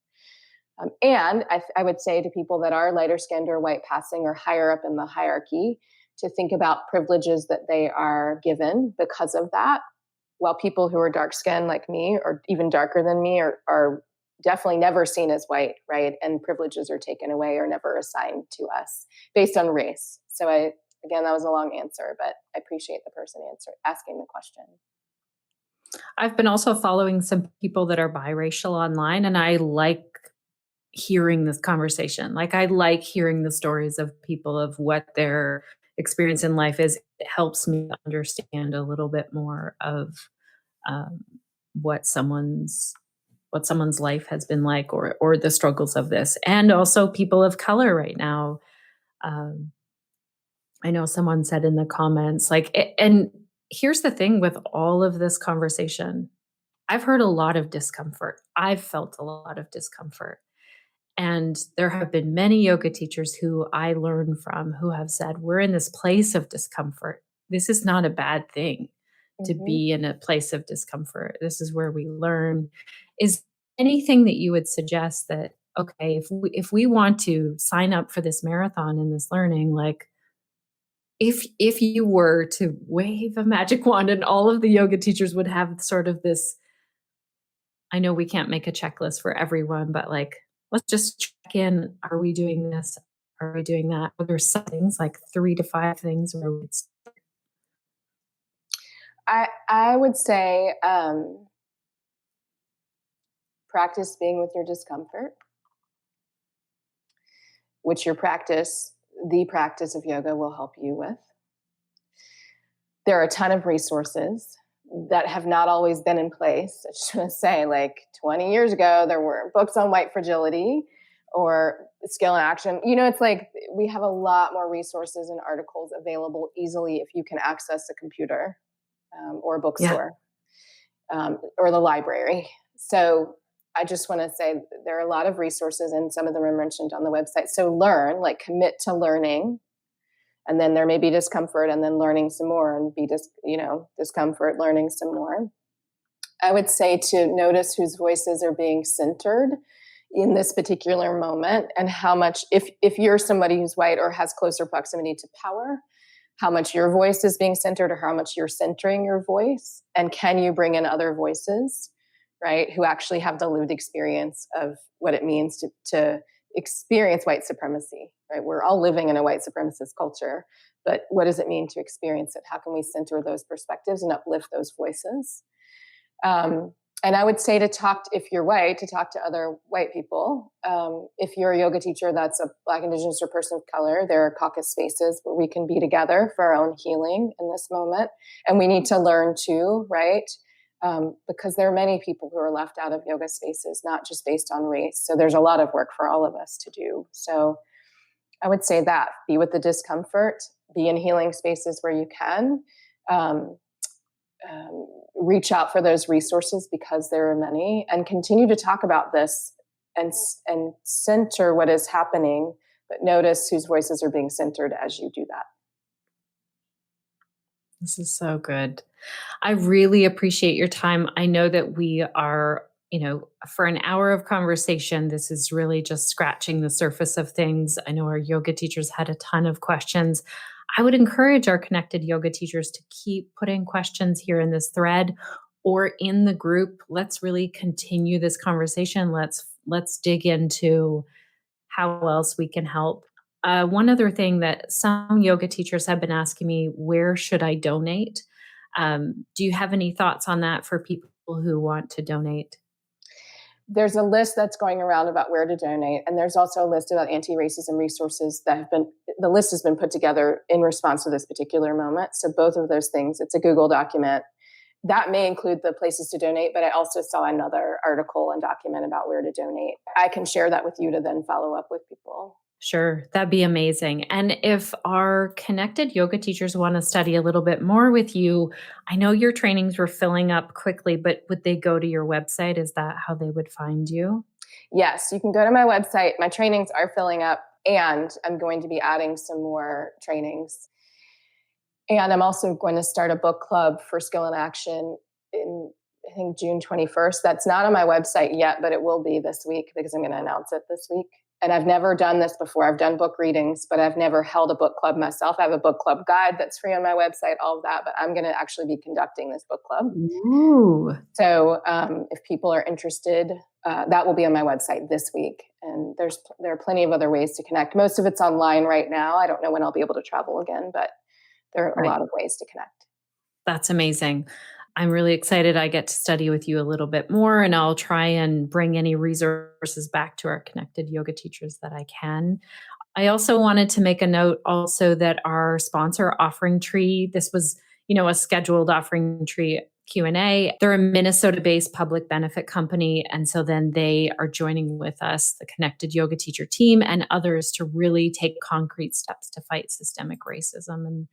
And I would say to people that are lighter skinned or white passing or higher up in the hierarchy, to think about privileges that they are given because of that, while people who are dark skinned like me, or even darker than me, are definitely never seen as white, right? And privileges are taken away or never assigned to us based on race. So Again, that was a long answer, but I appreciate the person asking the question. I've been also following some people that are biracial online, and I like hearing this conversation. Like, I like hearing the stories of people of what their experience in life is. It helps me understand a little bit more of um, what someone's life has been like, or the struggles of this, and also people of color right now. Um, I know someone said in the comments, like, and here's the thing with all of this conversation. I've heard a lot of discomfort. I've felt a lot of discomfort. And there have been many yoga teachers who I learn from who have said, we're in this place of discomfort. This is not a bad thing to Mm-hmm. be in a place of discomfort. This is where we learn. Is anything that you would suggest that, okay, if we want to sign up for this marathon and this learning, like, if you were to wave a magic wand and all of the yoga teachers would have sort of this, I know we can't make a checklist for everyone, but like, let's just check in. Are we doing this? Are we doing that? Are there some things, like 3 to 5 things where it's I would say practice being with your discomfort, which the practice of yoga will help you with. There are a ton of resources that have not always been in place. I just want to say, like 20 years ago, there were books on white fragility or skill and action. It's like we have a lot more resources and articles available easily if you can access a computer or a yeah. bookstore or the library. So I just want to say there are a lot of resources, and some of them are mentioned on the website. So learn, like commit to learning. And then there may be discomfort, and then learning some more, and discomfort, learning some more. I would say to notice whose voices are being centered in this particular moment, and how much, if you're somebody who's white or has closer proximity to power, how much your voice is being centered or how much you're centering your voice. And can you bring in other voices, right, who actually have the lived experience of what it means to experience white supremacy, right? We're all living in a white supremacist culture, but what does it mean to experience it? How can we center those perspectives and uplift those voices? And I would say if you're white, to talk to other white people. If you're a yoga teacher that's a Black, Indigenous, or person of color, there are caucus spaces where we can be together for our own healing in this moment. And we need to learn too, right? Because there are many people who are left out of yoga spaces, not just based on race. So there's a lot of work for all of us to do. So I would say that, be with the discomfort, be in healing spaces where you can. Reach out for those resources because there are many, and continue to talk about this and center what is happening, but notice whose voices are being centered as you do that. This is so good. I really appreciate your time. I know that we are, for an hour of conversation, this is really just scratching the surface of things. I know our yoga teachers had a ton of questions. I would encourage our connected yoga teachers to keep putting questions here in this thread or in the group. Let's really continue this conversation. Let's dig into how else we can help. One other thing that some yoga teachers have been asking me, where should I donate? Do you have any thoughts on that for people who want to donate? There's a list that's going around about where to donate, and there's also a list about anti-racism resources the list has been put together in response to this particular moment. So both of those things, it's a Google document. That may include the places to donate, but I also saw another article and document about where to donate. I can share that with you to then follow up with people. Sure, that'd be amazing. And if our connected yoga teachers want to study a little bit more with you, I know your trainings were filling up quickly, but would they go to your website? Is that how they would find you? Yes, you can go to my website. My trainings are filling up, and I'm going to be adding some more trainings. And I'm also going to start a book club for Skill and Action in, I think, June 21st. That's not on my website yet, but it will be this week because I'm going to announce it this week. And I've never done this before. I've done book readings, but I've never held a book club myself. I have a book club guide that's free on my website, all of that, but I'm going to actually be conducting this book club. Ooh. So if people are interested, that will be on my website this week. And there are plenty of other ways to connect. Most of it's online right now. I don't know when I'll be able to travel again, but there are a lot of ways to connect. That's amazing. I'm really excited I get to study with you a little bit more, and I'll try and bring any resources back to our connected yoga teachers that I can. I also wanted to make a note also that our sponsor, Offering Tree, this was, a scheduled Offering Tree Q&A. They're a Minnesota-based public benefit company. And so then they are joining with us, the Connected Yoga Teacher team and others, to really take concrete steps to fight systemic racism. And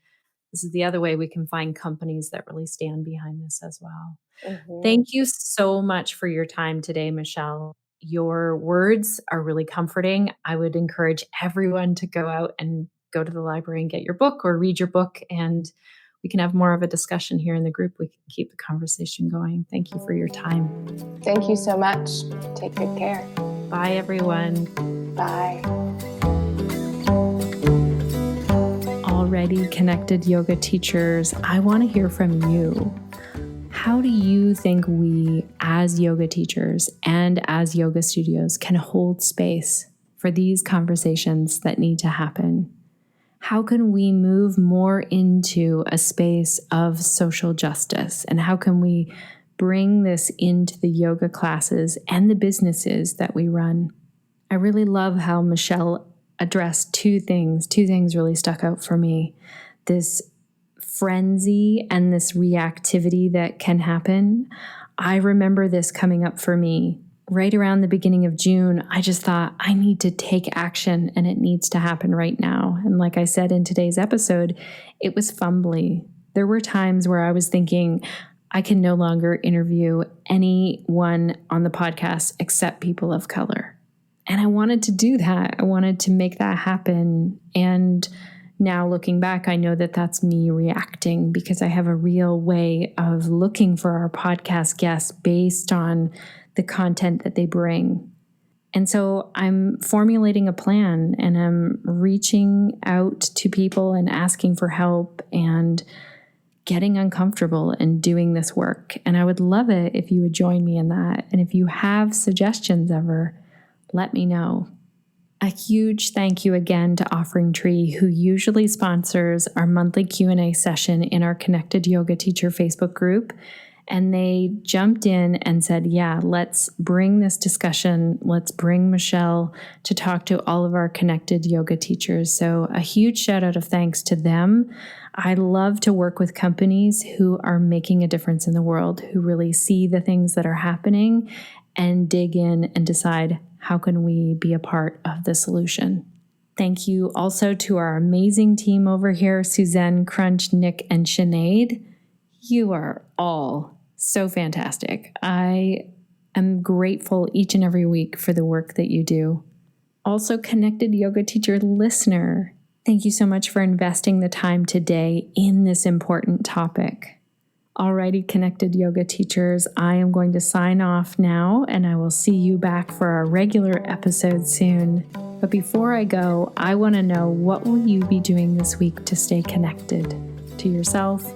this is the other way we can find companies that really stand behind this as well. Mm-hmm. Thank you so much for your time today, Michelle. Your words are really comforting. I would encourage everyone to go out and go to the library and get your book or read your book, and we can have more of a discussion here in the group. We can keep the conversation going. Thank you for your time. Thank you so much. Take good care. Bye, everyone. Bye. Already connected yoga teachers, I want to hear from you. How do you think we, as yoga teachers and as yoga studios, can hold space for these conversations that need to happen? How can we move more into a space of social justice? And how can we bring this into the yoga classes and the businesses that we run? I really love how Michelle addressed two things. Two things really stuck out for me. This frenzy and this reactivity that can happen. I remember this coming up for me right around the beginning of June. I just thought, I need to take action and it needs to happen right now. And like I said in today's episode, it was fumbly. There were times where I was thinking, I can no longer interview anyone on the podcast except people of color. And I wanted to do that. I wanted to make that happen. And now looking back, I know that that's me reacting because I have a real way of looking for our podcast guests based on the content that they bring. And so I'm formulating a plan and I'm reaching out to people and asking for help and getting uncomfortable and doing this work. And I would love it if you would join me in that. And if you have suggestions ever, let me know. A huge thank you again to Offering Tree, who usually sponsors our monthly Q&A session in our Connected Yoga Teacher Facebook group. And they jumped in and said, yeah, let's bring this discussion. Let's bring Michelle to talk to all of our connected yoga teachers. So a huge shout out of thanks to them. I love to work with companies who are making a difference in the world, who really see the things that are happening and dig in and decide, how can we be a part of the solution? Thank you also to our amazing team over here, Suzanne, Crunch, Nick, and Sinead. You are all so fantastic. I am grateful each and every week for the work that you do. Also, Connected Yoga Teacher listener, thank you so much for investing the time today in this important topic. Alrighty, Connected Yoga Teachers, I am going to sign off now, and I will see you back for our regular episode soon. But before I go, I want to know, what will you be doing this week to stay connected to yourself,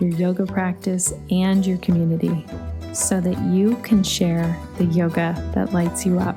your yoga practice, and your community, so that you can share the yoga that lights you up?